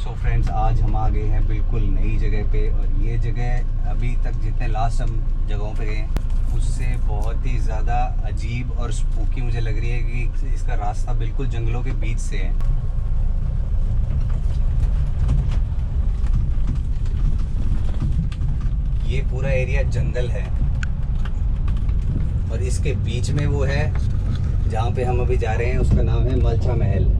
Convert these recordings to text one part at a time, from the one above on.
So friends, आज हम आ गए हैं बिल्कुल नई जगह पे। और ये जगह अभी तक जितने लास्ट हम जगहों पे गए हैं उससे बहुत ही ज़्यादा अजीब और स्पूकी मुझे लग रही है कि इसका रास्ता बिल्कुल जंगलों के बीच से है। ये पूरा एरिया जंगल है और इसके बीच में वो है जहाँ पे हम अभी जा रहे हैं, उसका नाम है मलचा महल।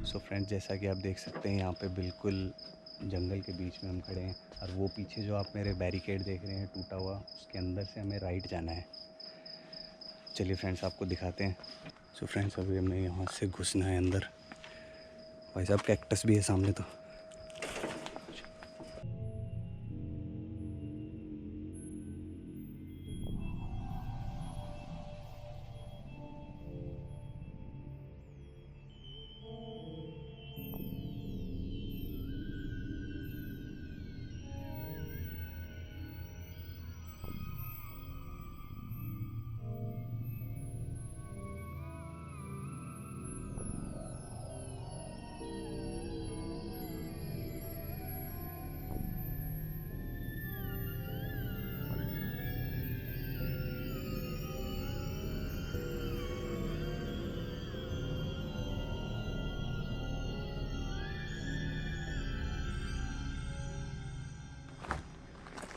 सो फ्रेंड्स, जैसा कि आप देख सकते हैं यहाँ पे बिल्कुल जंगल के बीच में हम खड़े हैं। और वो पीछे जो आप मेरे बैरिकेड देख रहे हैं टूटा हुआ, उसके अंदर से हमें राइट जाना है। चलिए फ्रेंड्स, आपको दिखाते हैं। सो फ्रेंड्स, अभी हमें यहाँ से घुसना है अंदर। भाई साहब, कैक्टस भी है सामने तो।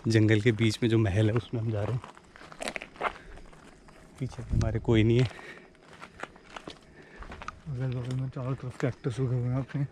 जंगल के बीच में जो महल है उसमें हम जा रहे हैं। पीछे हमारे कोई नहीं है। अगल बगल में चारों तरफ कैक्टस उगे हुए हैं अपने।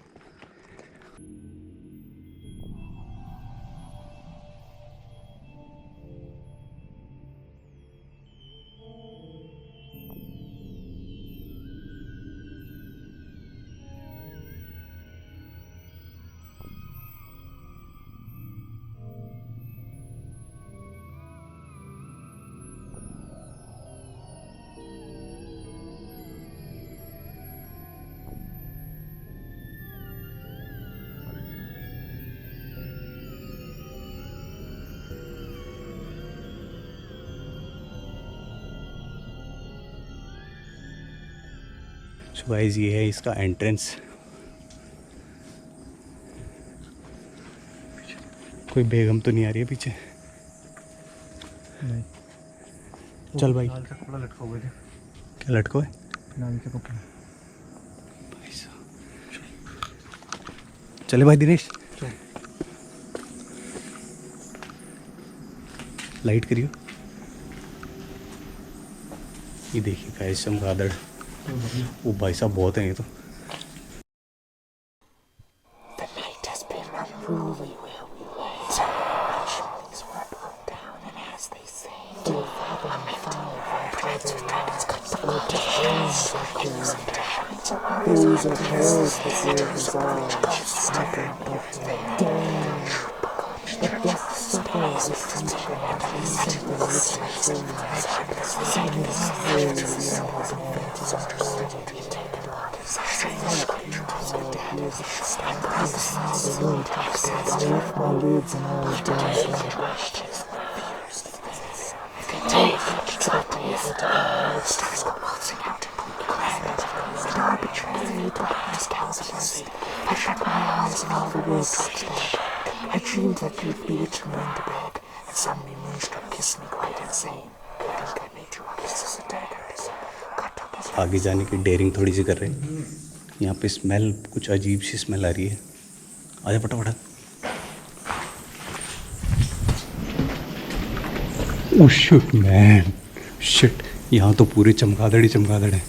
सो गाइस, ये है इसका एंट्रेंस। कोई बेगम तो नहीं आ रही है पीछे? नहीं। चल भाई। लाल का कपड़ा लटका हुआ है। क्या लटको है? नाम का कपड़ा। भाई साहब, चले भाई दिनेश। चल। लाइट करियो। ये देखिए गाइस, चमगादड़। वो भाई साहब बहुत हैं ये तो। I dreamed that you'd be returning to bed, and suddenly Moonstruck kissed me quite insane. I think I made you kisses and daggers. आगे जाने की डेयरिंग थोड़ी सी कर रहे हैं। यहाँ पे स्मेल, कुछ अजीब सी स्मेल आ रही है। आजा फटाफट। Oh shit man, shit. यहाँ तो पूरे चमगादड़ ही चमगादड़ है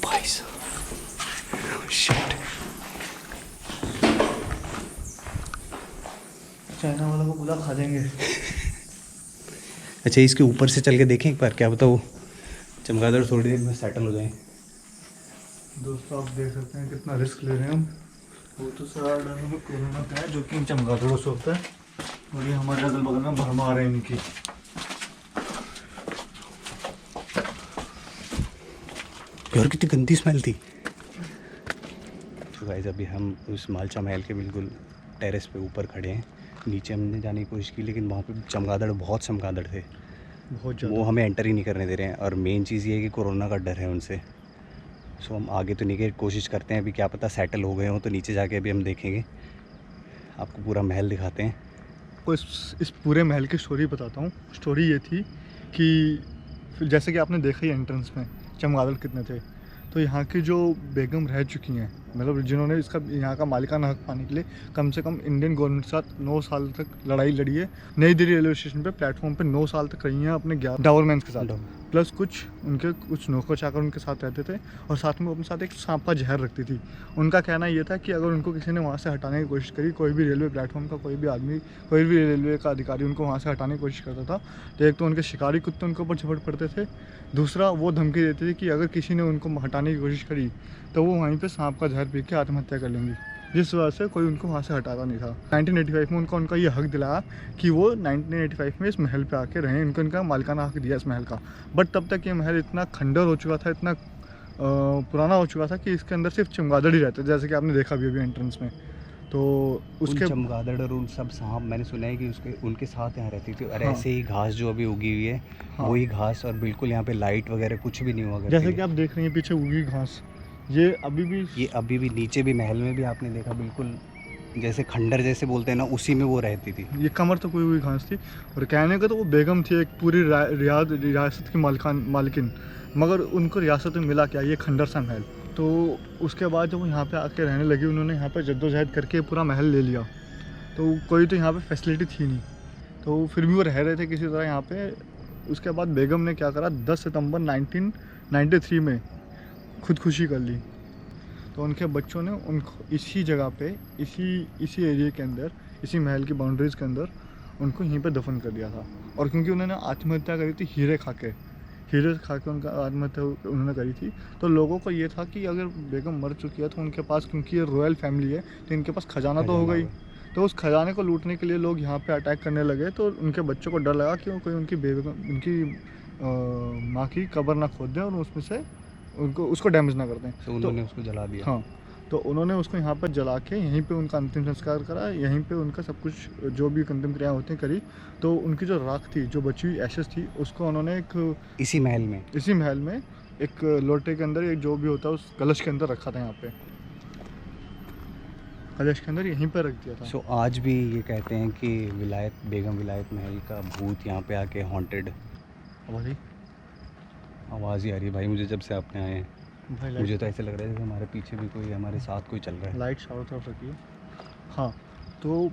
भाई साहब। शिट। चाइना वालों को बुला खा जाएंगे। अच्छा, इसके ऊपर से चल के देखें एक बार, क्या बताओ चमगादड़ थोड़ी देर में सेटल हो जाए। दोस्तों आप देख सकते हैं कितना रिस्क ले रहे हैं हम। वो तो सारा डर हमें कोरोना का है जो कि इन चमगादड़ों से होता है, और ये हमारे अगल बगल में भरमार है इनकी। यार कितनी गंदी स्मेल थी। तो गाइस अभी हम उस मालचा महल के बिल्कुल टेरेस पे ऊपर खड़े हैं। नीचे हमने जाने की कोशिश की लेकिन वहाँ पे चमगादड़, बहुत चमगादड़ थे, बहुत वो ज़्यादा। हमें एंटर ही नहीं करने दे रहे हैं। और मेन चीज़ ये है कि कोरोना का डर है उनसे। सो हम आगे तो नहीं गए, कोशिश करते हैं, अभी क्या पता सेटल हो गए हों तो नीचे जाके अभी हम देखेंगे, आपको पूरा महल दिखाते हैं। आपको इस पूरे महल की स्टोरी बताता हूँ। स्टोरी ये थी कि फिर जैसे कि आपने देखा ही एंट्रेंस में चमगादड़ कितने थे, तो यहाँ की जो बेगम रह चुकी हैं, मतलब जिन्होंने इसका यहाँ का मालिकाना हक पाने के लिए कम से कम इंडियन गवर्नमेंट के साथ 9 साल तक लड़ाई लड़ी है। नई दिल्ली रेलवे स्टेशन पे प्लेटफॉर्म पे 9 साल तक रही हैं अपने डावरमैन्स के साथ, प्लस कुछ नौकर चाकर उनके साथ रहते थे, और साथ में वो अपने साथ एक सांप का जहर रखती थी। उनका कहना ये था कि अगर उनको किसी ने वहाँ से हटाने की कोशिश करी, कोई भी रेलवे प्लेटफॉर्म का कोई भी आदमी, कोई भी रेलवे का अधिकारी उनको वहाँ से हटाने की कोशिश करता था, तो एक तो उनके शिकारी कुत्ते उनके ऊपर झपट पड़ते थे, दूसरा वो धमकी देते थे कि अगर किसी ने उनको हटाने की कोशिश करी तो वो वहीं पे सांप का जहर पी के आत्महत्या कर लेंगी, जिस वजह से कोई उनको वहाँ से हटाता नहीं था। 1985 में उनका ये हक दिलाया कि वो 1985 में इस महल पे आके रहें, इनका मालिकाना हक दिया इस महल का। बट तब तक ये महल इतना खंडर हो चुका था, इतना पुराना हो चुका था कि इसके अंदर सिर्फ चमगादड़ ही रहते, जैसे कि आपने देखा भी अभी एंट्रेंस में। तो उसके चमगादड़ और उन सब सांप मैंने सुना है कि उनके साथ यहाँ रहती थी। और हाँ। ऐसे ही घास जो अभी उगी हुई है, हाँ। वही घास, और बिल्कुल यहाँ पे लाइट वगैरह कुछ भी नहीं हुआ करती जैसे है। कि आप देख रहे हैं पीछे उगी घास, ये अभी भी नीचे भी महल में भी आपने देखा, बिल्कुल जैसे खंडर जैसे बोलते हैं ना, उसी में वो रहती थी। ये कमर तक कोई हुई घास थी। और कहने का तो वो बेगम थी, एक पूरी रियासत की मालकिन, मगर उनको रियासत में मिला क्या, ये खंडर सा महल। तो उसके बाद जब वो यहाँ पे आके रहने लगी, उन्होंने यहाँ पे जद्दोजहद करके पूरा महल ले लिया। तो कोई तो यहाँ पे फैसिलिटी थी नहीं, तो फिर भी वो रह रहे थे किसी तरह यहाँ पे। उसके बाद बेगम ने क्या करा, 10 सितंबर 1993 में खुदकुशी कर ली। तो उनके बच्चों ने उनको इसी जगह पे, इसी एरिया के अंदर, इसी महल की बाउंड्रीज़ के अंदर उनको यहीं पे दफन कर दिया था। और क्योंकि उन्होंने आत्महत्या करी थी हीरे खा के उनका आत्महत्या उन्होंने करी थी, तो लोगों को ये था कि अगर बेगम मर चुकी है तो उनके पास, क्योंकि ये रॉयल फैमिली है, तो इनके पास खजाना तो हो गई। तो उस खजाने को लूटने के लिए लोग यहाँ पे अटैक करने लगे। तो उनके बच्चों को डर लगा कि वो कोई उनकी माँ की कब्र ना खोद दें और उसमें से उसको डैमेज ना कर दें। तो उन्होंने उसको जला दिया। हाँ, तो उन्होंने उसको यहाँ पर जला के यहीं पे उनका अंतिम संस्कार करा, यहीं पे उनका सब कुछ जो भी अंतिम क्रियाएँ होती हैं करी। तो उनकी जो राख थी, जो बची हुई एशेस थी, उसको उन्होंने इसी महल में एक लोटे के अंदर, एक जो भी होता है उस कलश के अंदर रखा था। यहाँ पे कलश के अंदर यहीं पर रख दिया था। सो आज भी ये कहते हैं कि बेगम विलायत महल का भूत यहाँ पे आके हॉन्टेड। आवाज़ ही आ रही है भाई मुझे जब से आपने आए हैं। भाई मुझे तो ऐसे लग रहा है कि हमारे पीछे भी कोई, हमारे साथ कोई चल रहा है। लाइट चारों तरफ रखी है। हाँ, तो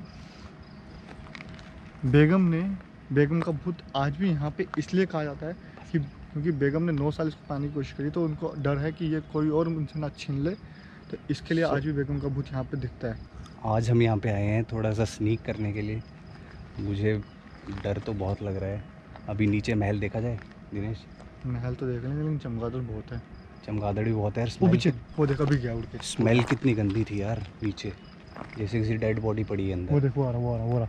बेगम का भूत आज भी यहाँ पे इसलिए कहा जाता है कि क्योंकि बेगम ने 9 साल इसको पाने की कोशिश करी, तो उनको डर है कि ये कोई और उनसे ना छीन ले, तो इसके लिए आज भी बेगम का भूत यहाँ पे दिखता है। आज हम यहाँ पे आए हैं थोड़ा सा स्नीक करने के लिए। मुझे डर तो बहुत लग रहा है। अभी नीचे महल देखा जाए दिनेश? महल तो देख लेंगे लेकिन चमगादड़ बहुत है। चमगादड़ भी बहुत है यार। वो पीछे वो देखा भी गया उड़ के। स्मेल कितनी गंदी थी यार नीचे, जैसे किसी डेड बॉडी पड़ी है अंदर। वो देखो, आ रहा।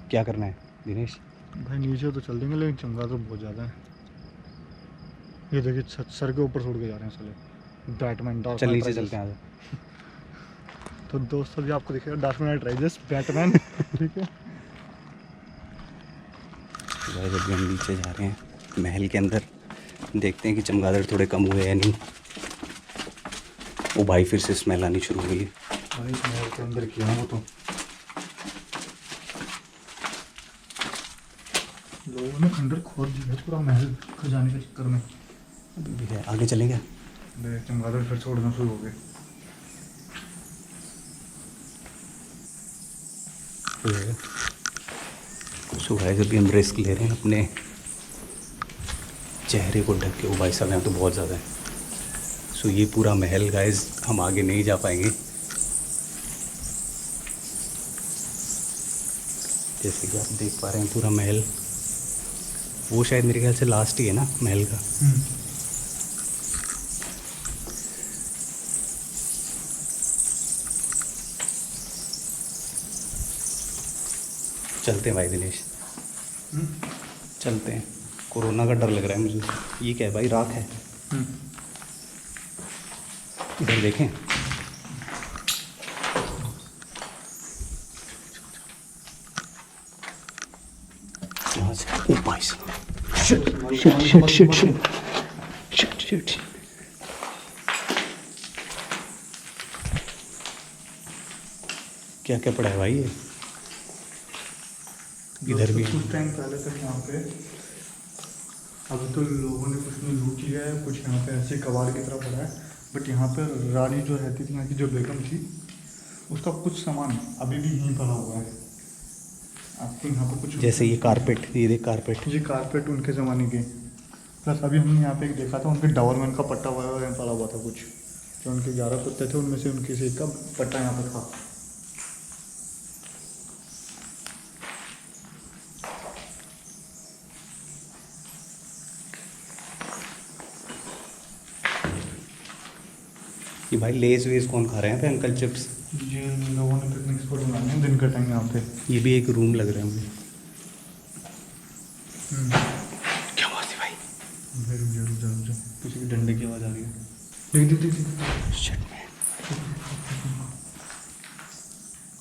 क्या करना है दिनेश? भाई नीचे तो चल देंगे लेकिन चमगादड़ बहुत ज़्यादा है। ये देखिए सर के ऊपर छोड़ के जा रहे हैं साले। Batman dark. चल नीचे चलते हैं। तो दोस्तों भी आपको दिखेगा डार्क नाइट राइजेस बैटमैन। ठीक है जब भी हम नीचे जा रहे हैं महल के अंदर, देखते हैं कि चमगादड़ थोड़े कम हुए या नहीं। वो भाई फिर से स्मेल आनी शुरू हुई है। भाई महल के अंदर किया वो तो लोगों ने खंडर खोद दिया पूरा महल खजाने के चक्कर में। अभी भी है, आगे चलेंगे। चमगादड़ फिर से उड़ना शुरू हो गए। सो गाइस अभी हम रिस्क ले रहे हैं अपने चेहरे को ढक के। वो भाई साहब यहाँ तो बहुत ज़्यादा है। सो ये पूरा महल गाइस, हम आगे नहीं जा पाएंगे। जैसे कि आप देख पा रहे हैं पूरा महल, वो शायद मेरे ख्याल से लास्ट ही है ना महल का। चलते हैं भाई दिनेश, चलते हैं। कोरोना का डर लग रहा है मुझे। ये क्या है भाई, राख है। इधर देखें। यहाँ से ओ भाई साहब, shit shit shit shit shit shit shit. क्या क्या पड़ा है भाई ये? इधर भी कुछ टाइम पहले तक यहाँ पे, अभी तो लोगों ने कुछ नहीं लूट लिया है, कुछ यहाँ पे ऐसे कबाड़ की तरह पड़ा है, बट यहाँ पे रानी जो रहती थी, यहाँ की जो बेगम थी, उसका कुछ सामान अभी भी यहीं पड़ा हुआ है। आपको यहाँ पे कुछ जैसे ये कारपेट, ये देख कारपेट। ये कारपेट उनके ज़माने के, प्लस अभी हमने यहाँ पे एक देखा था उनके डॉवरमैन का पट्टा वगैरह यहाँ पड़ा हुआ था कुछ, जो उनके 11 कुत्ते थे उनमें से उनके से एक का पट्टा यहाँ पे था। ये भाई लेज वेज कौन खा रहे हैं पे अंकल, चिप्स? ये लोगों ने पिकनिक स्पॉट बनाए हैं दिन का टाइम यहाँ पे। ये भी एक रूम लग रहा है मुझे। क्या बात है भाई? जरूर जरूर जरूर जरूर किसी की डंडे की आवाज़ आ रही है। देख देख देख, शिट में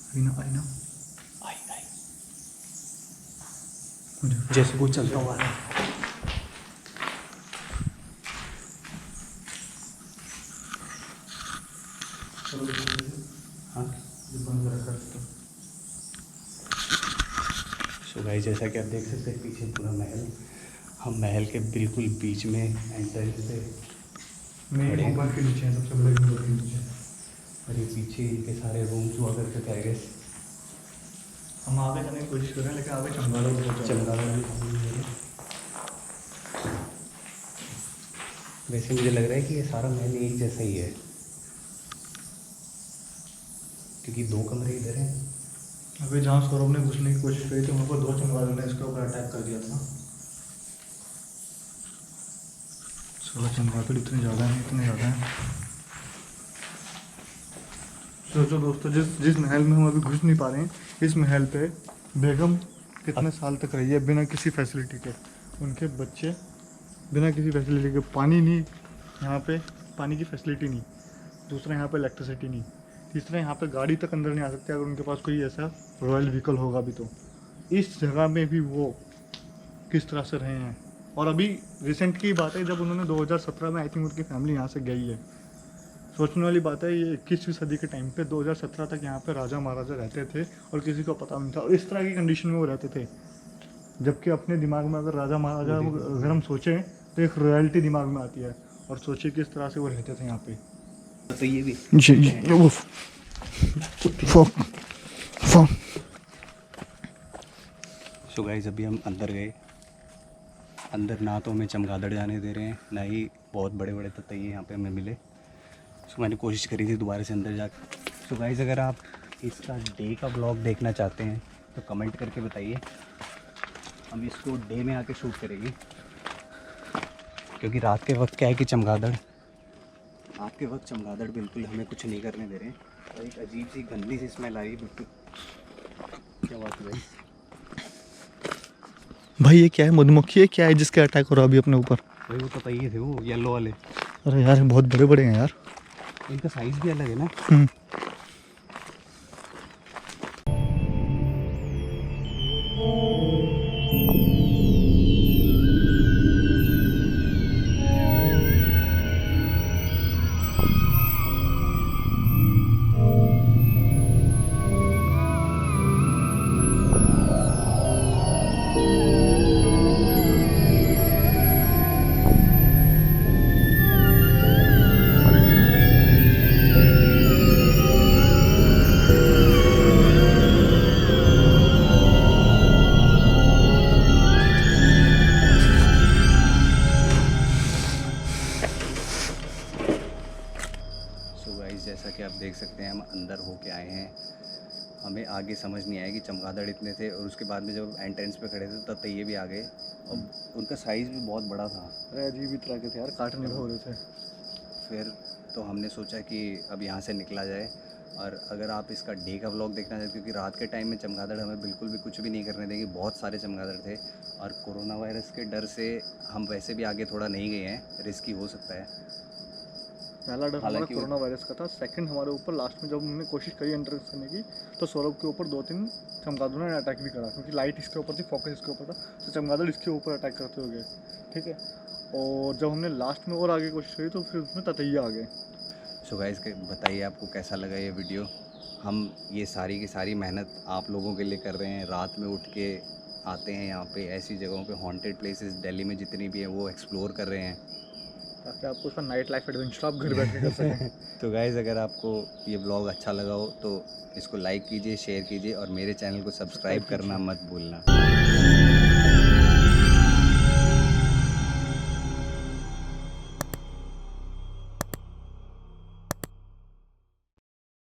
आई ना आई ना, आई आई, मुझे जैसे कोई चलता हुआ है। हाँ बंद रखा है। सो गाइस, जैसा कि आप देख सकते हैं पीछे पूरा महल। हम महल के बिल्कुल बीच में एंट्रेंस पे मेन खड़े हैं। गुंबद के नीचे है, सबसे बड़े गुंबद के नीचे। और ये पीछे इनके सारे रूम्स हुआ करते थे आई गेस। हम आगे जाने की कोशिश कर रहे हैं, लेकिन आगे चमगादड़ बहुत ज़्यादा चमगादड़ भी काफ़ी है। वैसे मुझे लग रहा है कि ये सारा महल एक जैसा ही है, क्योंकि 2 कमरे इधर हैं। अभी जहाँ सौरभ ने घुसने की कोशिश करी थी वहाँ पर 2 चमगादड़ ने इसके ऊपर अटैक कर दिया था। 16 चमगादड़ इतने ज़्यादा हैं, इतने ज़्यादा हैं। सोचो दोस्तों, जिस जिस महल में हम अभी घुस नहीं पा रहे हैं, इस महल पे बेगम कितने साल तक रही है बिना किसी फैसिलिटी के। उनके बच्चे बिना किसी फैसिलिटी के, पानी नहीं यहाँ पे, पानी की फैसिलिटी नहीं। दूसरा यहाँ पे इलेक्ट्रिसिटी नहीं। तीसरा यहाँ पे गाड़ी तक अंदर नहीं आ सकती अगर उनके पास कोई ऐसा रॉयल व्हीकल होगा भी तो। इस जगह में भी वो किस तरह से रहे हैं। और अभी रिसेंट की बात है, जब उन्होंने 2017 में आई थिंक उनकी फैमिली यहाँ से गई है। सोचने वाली बात है, ये 21वीं सदी के टाइम पे 2017 तक यहाँ पे राजा महाराजा रहते थे और किसी को पता नहीं था, और इस तरह की कंडीशन में वो रहते थे। जबकि अपने दिमाग में अगर राजा महाराजा अगर हम सोचें तो एक रॉयल्टी दिमाग में आती है, और सोचिए किस तरह से वो रहते थे यहाँ पे। तो ये भी सो गाइस, अभी हम अंदर गए। अंदर ना तो हमें चमगादड़ जाने दे रहे हैं, ना ही बहुत बड़े बड़े ततैये यहाँ पे हमें मिले। सो मैंने कोशिश करी थी दोबारा से अंदर जाकर। सो गाइस, अगर आप इसका डे का ब्लॉग देखना चाहते हैं तो कमेंट करके बताइए, हम इसको डे में आके शूट करेंगे। क्योंकि रात के वक्त क्या है कि चमगादड़ बिल्कुल हमें कुछ नहीं करने दे रहे हैं। और एक अजीब सी गंदी सी स्मेल आ रही है बिल्कुल। क्या बात है भाई? भाई ये क्या है, मधुमक्खी है क्या है जिसका अटैक हो रहा है अभी अपने ऊपर? भाई वो ततैये थे, वो येलो वाले। अरे यार बहुत बड़े बड़े हैं यार। इनका साइज़ भी अलग है ना। सो गाइस, जैसा कि आप देख सकते हैं हम अंदर होके आए हैं। हमें आगे समझ नहीं आया कि चमगादड़ इतने थे, और उसके बाद में जब एंट्रेंस पे खड़े थे तब ततैये भी आ गए, और उनका साइज़ भी बहुत बड़ा था। अरे अजीब ही तरह के थे यार, काटने हो रहे थे। फिर तो हमने सोचा कि अब यहाँ से निकला जाए, और अगर आप इसका डे का व्लॉग देखना चाहते हो, क्योंकि रात के टाइम में चमगादड़ हमें बिल्कुल भी कुछ भी नहीं करने देंगे, बहुत सारे चमगादड़ थे और कोरोना वायरस के डर से हम वैसे भी आगे थोड़ा नहीं गए हैं, रिस्की हो सकता है। पहला डर हमारा हालांकि कोरोना वायरस का था, सेकंड हमारे ऊपर लास्ट में जब हमने कोशिश करी एंट्रेंस करने की तो सौरभ के ऊपर 2-3 चमगादड़ों ने अटैक भी करा, क्योंकि लाइट इसके ऊपर थी, फोकस इसके ऊपर था, तो चमगादड़ इसके ऊपर अटैक करते हो गए, ठीक है। और जब हमने लास्ट में और आगे कोशिश करी तो फिर उसमें ततैया आ गए। सो गाइस बताइए आपको कैसा लगा ये वीडियो। हम ये सारी की सारी मेहनत आप लोगों के लिए कर रहे हैं, रात में उठ के आते हैं यहाँ पे, ऐसी जगहों पे हॉन्टेड प्लेसेस दिल्ली में जितनी भी हैं वो एक्सप्लोर कर रहे हैं ताकि आपको उसका नाइट लाइफ एडवेंचर आप घर बैठ के कर सकें। तो गाइस अगर आपको ये ब्लॉग अच्छा लगा हो तो इसको लाइक कीजिए, शेयर कीजिए और मेरे चैनल को सब्सक्राइब करना मत भूलना।